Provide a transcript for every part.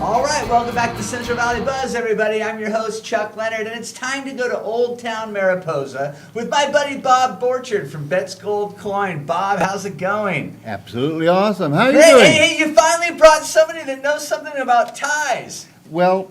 All right, welcome back to Central Valley Buzz, everybody. I'm your host, Chuck Leonard, and it's time to go to Old Town Mariposa with my buddy Bob Borchard from Betts Gold Coin. Bob, how's it going? Absolutely awesome. How are you Hey, doing? hey, you finally brought somebody that knows something about ties. Well,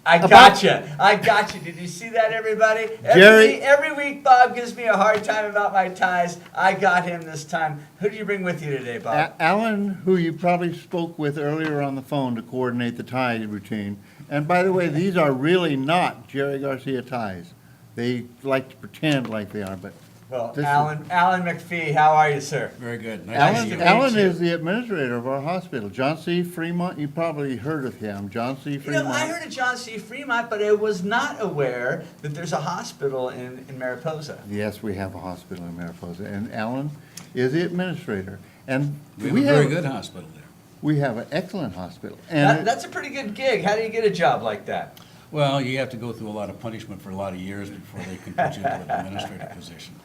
I got you. Did you see that, everybody? Every week, Bob gives me a hard time about my ties. I got him this time. Who do you bring with you today, Bob? Alan, who you probably spoke with earlier on the phone to coordinate the tie routine. And by the way, these are really not Jerry Garcia ties. They like to pretend like they are, but Well, Alan MacPhee, how are you, sir? Very good. Nice to meet you. Alan is the administrator of our hospital. John C. Fremont, you probably heard of him. John C. Fremont. I heard of John C. Fremont, but I was not aware that there's a hospital in Mariposa. Yes, we have a hospital in Mariposa, and Alan is the administrator. And We have a very good hospital there. We have an excellent hospital. And That's a pretty good gig. How do you get a job like that? Well, you have to go through a lot of punishment for a lot of years before they can put you into an administrative position.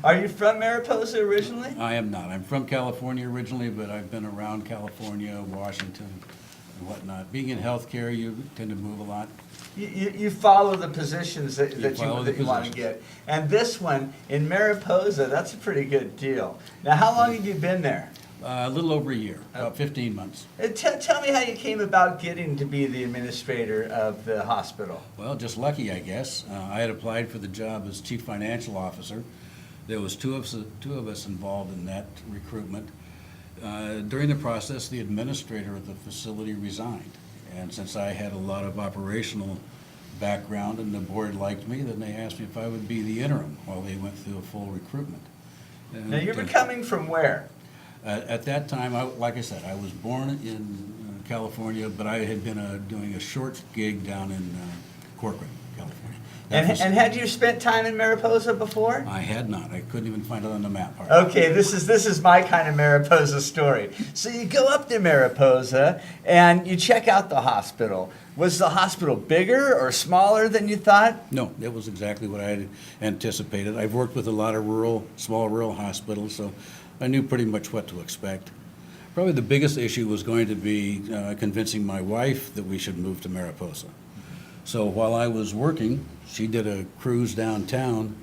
Are you from Mariposa originally? I am not. I'm from California originally, but I've been around California, Washington, and whatnot. Being in healthcare, you tend to move a lot. You follow the positions that you want to positions. get. And this one in Mariposa, that's a pretty good deal. Now, how long have you been there? A little over a year, about 15 months. Tell me how you came about getting to be the administrator of the hospital. Well, just lucky, I guess. I had applied for the job as chief financial officer. There was two of us involved in that recruitment. During the process, the administrator of the facility resigned. And since I had a lot of operational background and the board liked me, then they asked me if I would be the interim while they went through a full recruitment. And Now, you're coming from where? At that time, like I said, I was born in California, but I had been doing a short gig down in Corcoran, California. And had you spent time in Mariposa before? I had not. I couldn't even find it on the map. Okay, this is my kind of Mariposa story. So you go up to Mariposa and you check out the hospital. Was the hospital bigger or smaller than you thought? No, it was exactly what I had anticipated. I've worked with a lot of small rural hospitals, so I knew pretty much what to expect. Probably the biggest issue was going to be convincing my wife that we should move to Mariposa. So while I was working, she did a cruise downtown,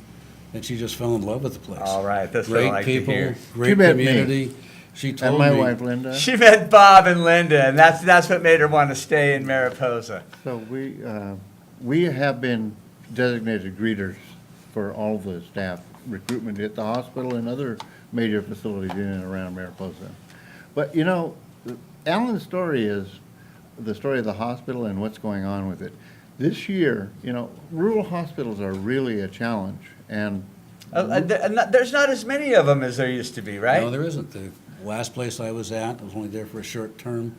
and she just fell in love with the place. All right, that's what I Great like to people, hear. great She met me. community. She told and my me, wife, Linda. She met Bob and Linda, and that's what made her want to stay in Mariposa. So we have been designated greeters for all the staff recruitment at the hospital and other major facilities in and around Mariposa. But you know, Alan's story is the story of the hospital and what's going on with it. This year, you know, rural hospitals are really a challenge, and There's not as many of them as there used to be, right? No, there isn't. The last place I was at, I was only there for a short term,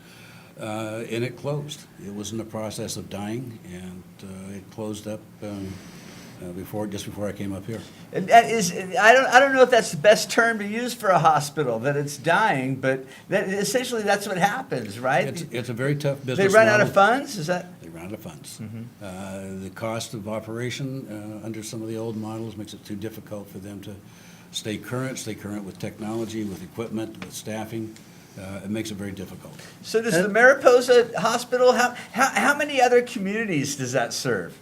and it closed. It was in the process of dying, and it closed up just before I came up here. And that is, I don't know if that's the best term to use for a hospital, that it's dying, but essentially that's what happens, right? It's a very tough business They run out of model. funds, is that? They run out of funds. The cost of operation under some of the old models makes it too difficult for them to stay current with technology, with equipment, with staffing. It makes it very difficult. So does the Mariposa Hospital, how many other communities does that serve?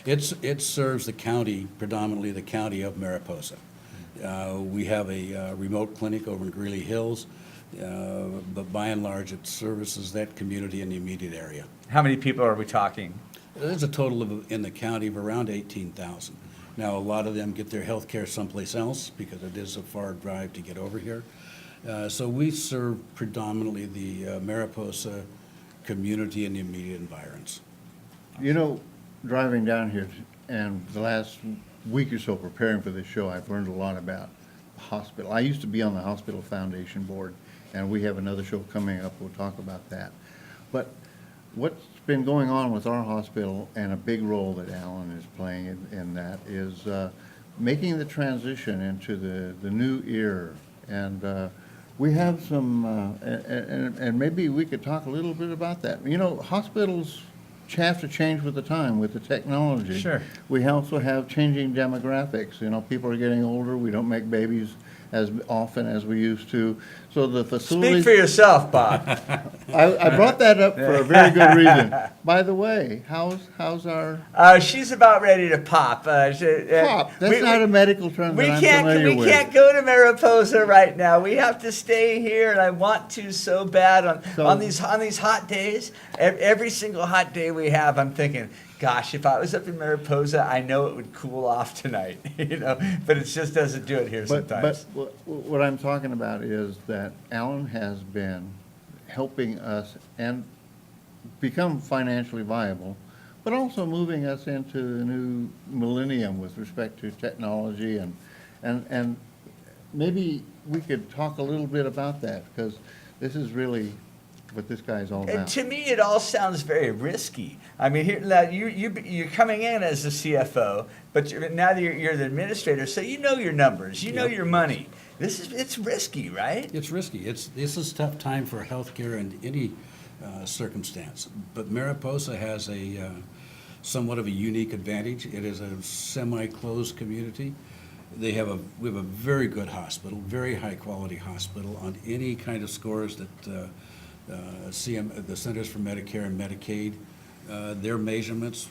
It serves the county, predominantly the county of Mariposa. We have a remote clinic over in Greeley Hills, but by and large, it services that community in the immediate area. How many people are we talking? There's a total in the county of around 18,000. Now, a lot of them get their health care someplace else because it is a far drive to get over here. So we serve predominantly the Mariposa community and the immediate environs. you know, driving down here and the last week or so preparing for this show, I've learned a lot about the hospital. I used to be on the Hospital Foundation Board, and we have another show coming up. We'll talk about that. But what's been going on with our hospital, and a big role that Alan is playing in that, is making the transition into the new era. And we have some, and maybe we could talk a little bit about that. You know, hospitals have to change with the time, with the technology. Sure. We also have changing demographics. You know, people are getting older. We don't make babies as often as we used to. So the facilities. Speak for yourself, Bob. I brought that up for a very good reason. By the way, how's our She's about ready to pop. pop? That's not a medical term that I'm familiar with. We can't go to Mariposa right now. We have to stay here, and I want to so bad on these hot days. Every single hot day we have, I'm thinking, gosh, if I was up in Mariposa, I know it would cool off tonight, but it just doesn't do it here sometimes. But what I'm talking about is that Alan has been helping us and become financially viable, but also moving us into the new millennium with respect to technology and maybe we could talk a little bit about that, because this is really what this guy's all And about. to me, it all sounds very risky. I mean, here now you're coming in as the CFO, but now you're the administrator, so you know your numbers, you know your money. It's risky, right? It's risky. This is a tough time for healthcare in any circumstance. But Mariposa has a somewhat of a unique advantage. It is a semi-closed community. We have a very good hospital, very high-quality hospital on any kind of scores that the Centers for Medicare and Medicaid, their measurements,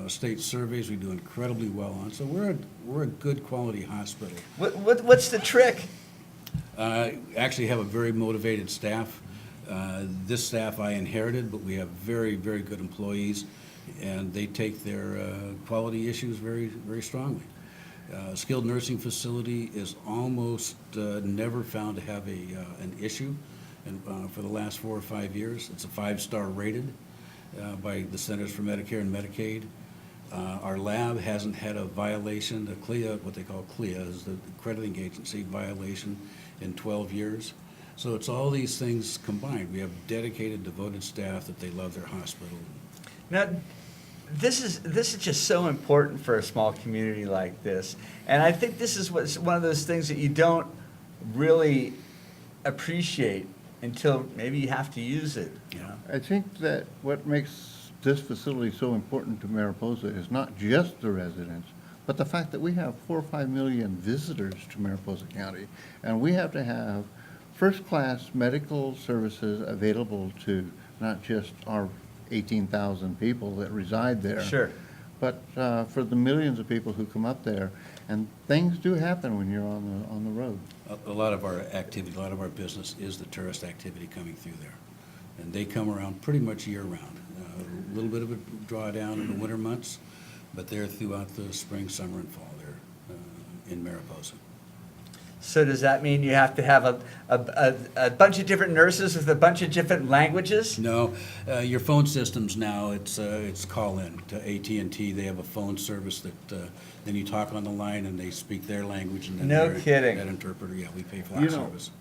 state surveys, we do incredibly well on. So we're a good quality hospital. What's the trick? Actually have a very motivated staff. This staff I inherited, but we have very, very good employees, and they take their quality issues very, very strongly. Skilled nursing facility is almost never found to have an issue. And for the last 4 or 5 years, it's a 5-star rated by the Centers for Medicare and Medicaid. Our lab hasn't had a violation, the CLIA, what they call CLIA, is the accrediting agency violation in 12 years. So it's all these things combined. We have dedicated, devoted staff that they love their hospital. Now, this is just so important for a small community like this, and I think this is one of those things that you don't really appreciate until maybe you have to use it. I think that what makes this facility so important to Mariposa is not just the residents, but the fact that we have 4 or 5 million visitors to Mariposa County, and we have to have first-class medical services available to not just our 18,000 people that reside there. Sure. But for the millions of people who come up there, and things do happen when you're on the road. A lot of our activity, a lot of our business is the tourist activity coming through there. And they come around pretty much year-round. A little bit of a drawdown in the winter months, but they're throughout the spring, summer, and fall. They're in Mariposa. So does that mean you have to have a bunch of different nurses with a bunch of different languages? No, your phone systems now, it's call-in to AT&T. They have a phone service that then you talk on the line and they speak their language, and then No kidding. that interpreter, we pay for that You know- service.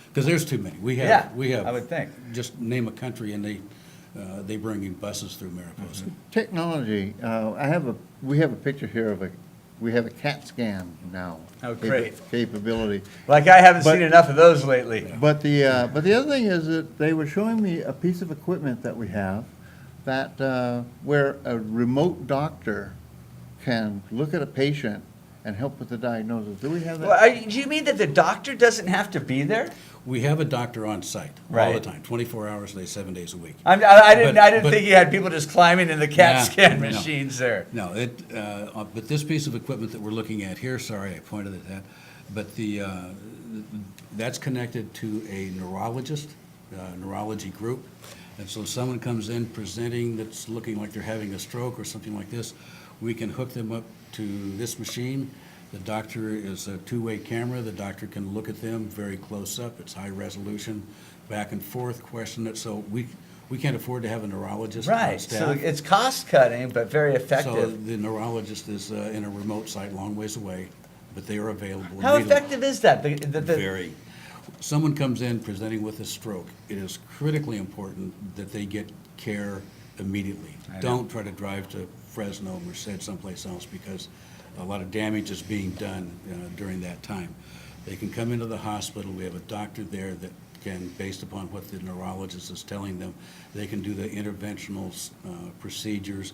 Because there's too many. We Yeah, have. I would think. Just name a country and they bring in buses through Mariposa. Technology, we have a picture here we have a CAT scan now. Oh, great. Capability. Like I haven't But- seen enough of those lately. But the other thing is that they were showing me a piece of equipment that we have that, where a remote doctor can look at a patient and help with the diagnosis. Do we have that? Well, do you mean that the doctor doesn't have to be there? We have a doctor on site all Right. the time, 24 hours a day, 7 days a week. I didn't But- think you had people just climbing in the CAT Nah, scan no. machines there. No, but this piece of equipment that we're looking at here, sorry, I pointed at that, but that's connected to a neurologist, neurology group. And so someone comes in presenting that's looking like they're having a stroke or something like this, we can hook them up to this machine. The doctor is a two-way camera. The doctor can look at them very close up. It's high resolution, back and forth, question it. So we can't afford to have a neurologist on Right, staff. so it's cost cutting, but very So effective. the neurologist is in a remote site, long ways away, but they are available. How immediately. effective is that? Very. Someone comes in presenting with a stroke, it is critically important that they get care immediately. I know. Don't try to drive to Fresno, Merced, someplace else, because a lot of damage is being done during that time. They can come into the hospital. We have a doctor there that can, based upon what the neurologist is telling them, they can do the interventional procedures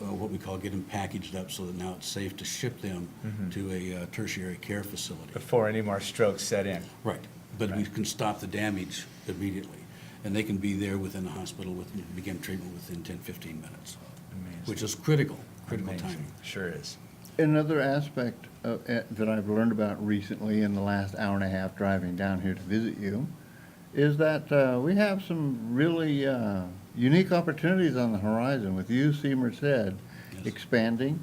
what we call get them packaged up so that now it's safe to ship them to a tertiary care facility. Before any more strokes set in. Right, but we can stop the damage immediately, and they can be there within the hospital, begin treatment within 10, 15 minutes, Amazing. which is critical Amazing. timing. Sure is. Another aspect that I've learned about recently in the last hour and a half driving down here to visit you is that we have some really unique opportunities on the horizon with UC Merced expanding.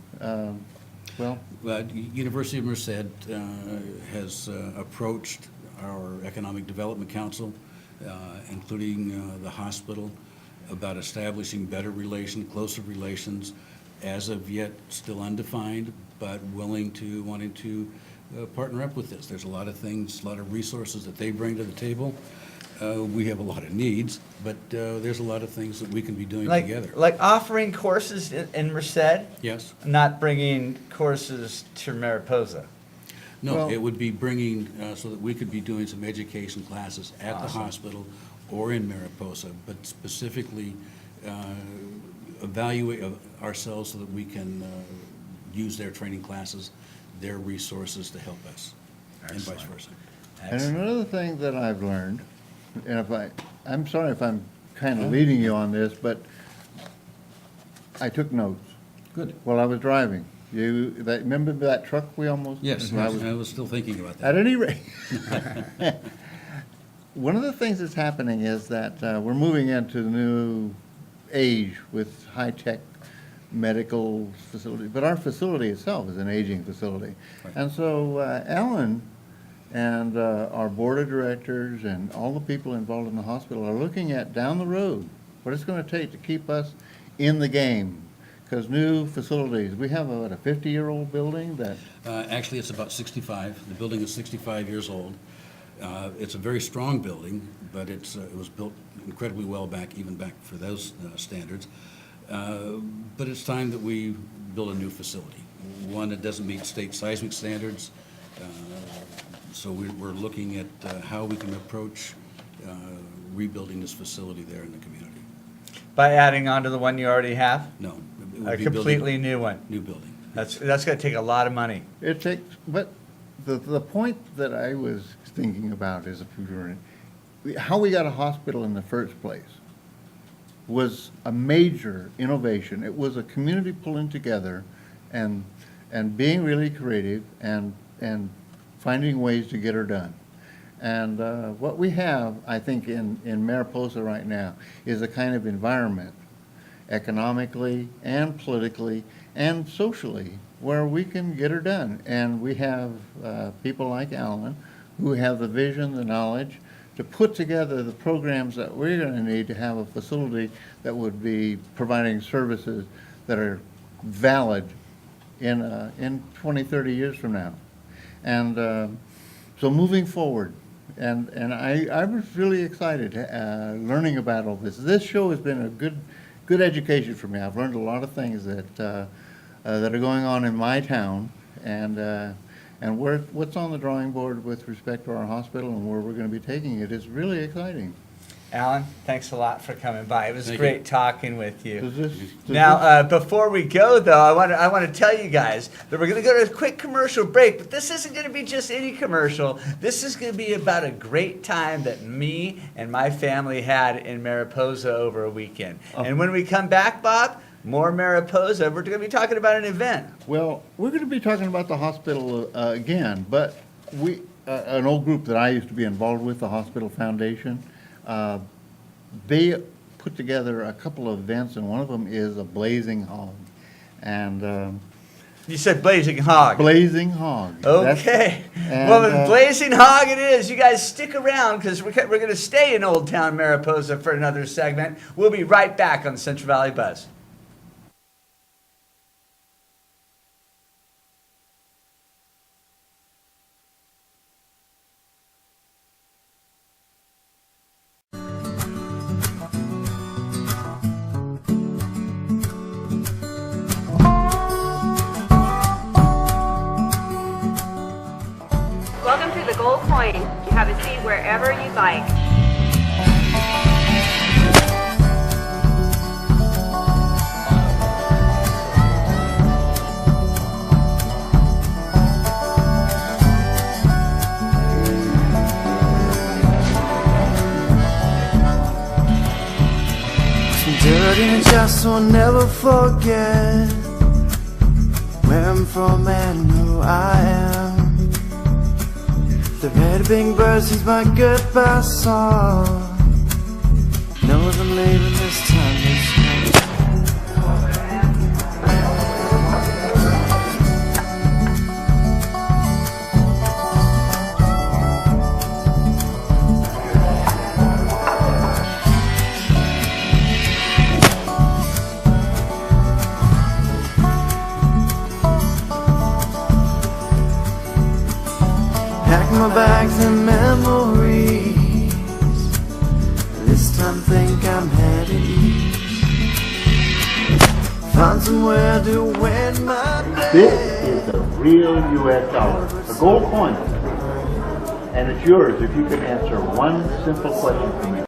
University of Merced has approached our Economic Development Council, including the hospital, about establishing better closer relations, as of yet still undefined, but wanting to partner up with this. There's a lot of things, a lot of resources that they bring to the table. We have a lot of needs, but there's a lot of things that we can be doing together. Like offering courses in Merced, Yes? not bringing courses to Mariposa. No, Well- it would be bringing, so that we could be doing some education classes at the Awesome. hospital or in Mariposa, but specifically evaluate ourselves so that we can use their training classes, their resources to help us, and vice Excellent. versa. And another thing that I've learned, and I'm sorry if I'm kind of leading you on this, but I took notes Good. while I was driving. Remember that truck we almost? Yes, I was- I was still thinking about At that. any rate, one of the things that's happening is that we're moving into the new age with high-tech medical facilities, but our facility itself is an aging facility. Right. And so Alan and our board of directors and all the people involved in the hospital are looking at down the road what it's going to take to keep us in the game. Because new facilities, we have a 50-year-old building that, Actually, it's about 65. The building is 65 years old. It's a very strong building, but it was built incredibly well even back for those standards. But it's time that we build a new facility, one that doesn't meet state seismic standards. So we're looking at how we can approach rebuilding this facility there in the community. By adding on to the one you already have? No. it would A be building completely new one. New building. That's going to take a lot of money. it takes, but the point that I was thinking about is how we got a hospital in the first place was a major innovation. It was a community pulling together and being really creative and finding ways to get her done. And what we have, I think, in Mariposa right now is a kind of environment, economically and politically and socially, where we can get her done. And we have people like Alan who have the vision, the knowledge, to put together the programs that we're going to need to have a facility that would be providing services that are valid in 20, 30 years from now. And so moving forward, and I was really excited learning about all this. This show has been a good education for me. I've learned a lot of things that are going on in my town, and what's on the drawing board with respect to our hospital and where we're going to be taking it is really exciting. Alan, thanks a lot for coming by. It was Thank great you. talking with you. Does Now, before we go, though, I want to tell you guys that we're going to go to a quick commercial break, but this isn't going to be just any commercial. This is going to be about a great time that me and my family had in Mariposa over a weekend. And when we come back, Bob, more Mariposa, we're going to be talking about an event. Well, we're going to be talking about the hospital again, but an old group that I used to be involved with, the Hospital Foundation, they put together a couple of events, and one of them is a blazing hog. And You said Blazing Hog. blazing hog. Okay. and, Well, then Blazing Hog it is. You guys stick around because we're going to stay in Old Town Mariposa for another segment. We'll be right back on Central Valley Buzz. Welcome to the Gold Coin. You have a seat wherever you'd like. I just will never forget where I'm from and who I am. The red winged bird sings my goodbye song. Knows I'm leaving this time this night. Pack my bags and memories. This time think I'm headed east. Find somewhere to win my day. This is a real U.S. dollar, a gold coin. And it's yours if you can answer one simple question for me.